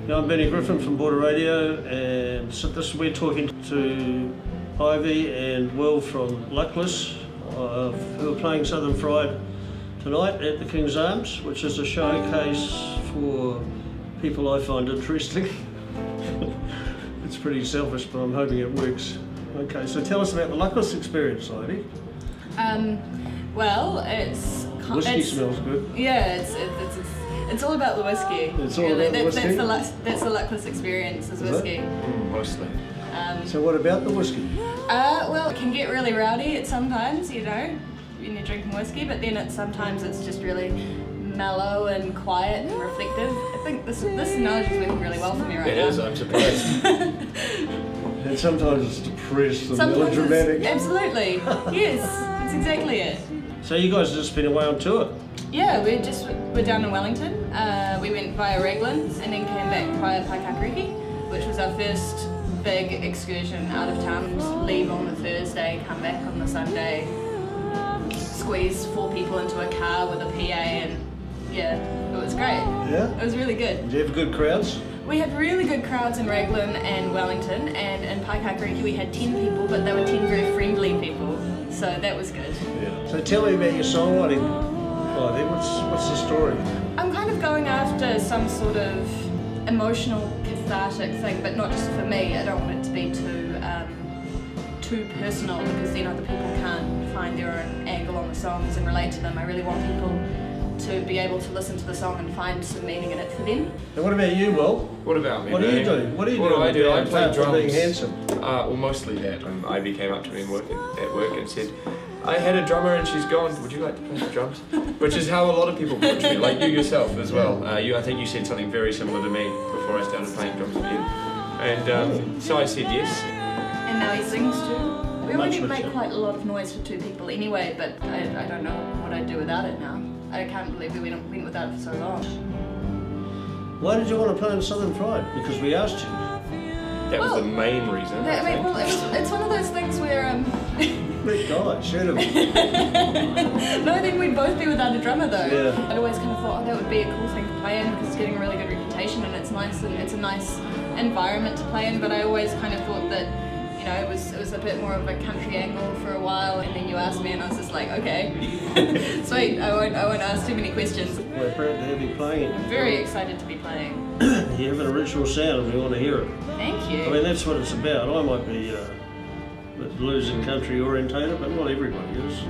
Yeah, I'm Griffen from Border Radio, and so we're talking to Ivy and Will from Luckless, who are playing Southern Fried tonight at the King's Arms, which is a showcase for people I find interesting. It's pretty selfish, but I'm hoping it works. Okay, so tell us about the Luckless experience, Ivy. Well, Whiskey smells good. Yeah, it's all about the whiskey. It's all about the whiskey? That's the Luckless experience, is whiskey. Mostly. So what about the whiskey? Well, it can get really rowdy at sometimes, you know, when you're drinking whiskey, but then sometimes it's just really mellow and quiet and reflective. I think this analogy is working really well for me right now. It is, I'm surprised. And sometimes it's depressed and sometimes melodramatic. Absolutely, yes, that's exactly it. So you guys have just been away on tour? Yeah, we're down in Wellington. We went via Raglan and then came back via Paikakariki, which was our first big excursion out of town. Leave on the Thursday, come back on the Sunday, squeeze 4 people into a car with a PA, and yeah, it was great. Yeah? It was really good. Did you have good crowds? We had really good crowds in Raglan and Wellington, and in Paikakariki we had 10 people, but they were 10 very friendly people, so that was good. Yeah. So tell me about your songwriting, Ivy. What's the story? I'm kind of going after some sort of emotional, cathartic thing, but not just for me. I don't want it to be too personal, because then other people can't find their own angle on the songs and relate to them. I really want people to be able to listen to the song and find some meaning in it for them. And what about you, Will? What about me? What do you do? What do you do? I do? I play drums. Being handsome. Well, mostly that. Ivy came up to me at work and said, I had a drummer and she's gone, would you like to play the drums? Which is how a lot of people approach me, like you yourself as well. I think you said something very similar to me before I started playing drums with you. And so I said yes. And now he sings too. We already make quite a lot of noise for 2 people anyway, but I don't know what I'd do without it now. I can't believe we went without it for so long. Why did you want to play in Southern Fried? Because we asked you. That was the main reason. It's one of those things where Big guy, shoot him. No, then we'd both be without a drummer though. Yeah. I'd always kind of thought, that would be a cool thing to play in, because it's getting a really good reputation and it's nice, and it's a nice environment to play in. But I always kind of thought that, you know, it was a bit more of a country angle for a while, and then you asked me and I was just like, okay, sweet, I won't ask too many questions. We're proud to have you playing. I'm very excited to be playing. You have an original sound and we want to hear it. Thank you. I mean, that's what it's about. I might be a bit blues and country orientated, but not everybody is.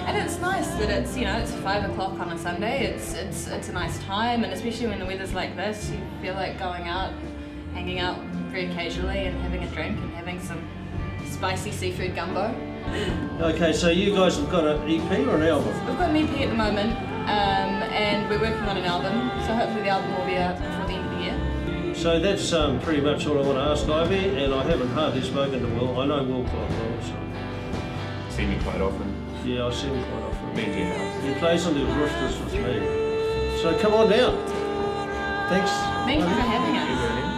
And it's nice that it's, you know, it's 5 o'clock on a Sunday. It's a nice time, and especially when the weather's like this, you feel like going out, hanging out very casually and having a drink and having some spicy seafood gumbo. Okay, so you guys have got an EP or an album? We've got an EP at the moment, and we're working on an album, so hopefully the album will be out before the end of the year. So that's pretty much all I want to ask Ivy, and I haven't hardly spoken to Will. I know Will quite well, so... See me quite often. Yeah, I see him quite often. Me to your house. He plays on the Griffins with me. So come on down. Thanks. Thank you for having us. Thank you,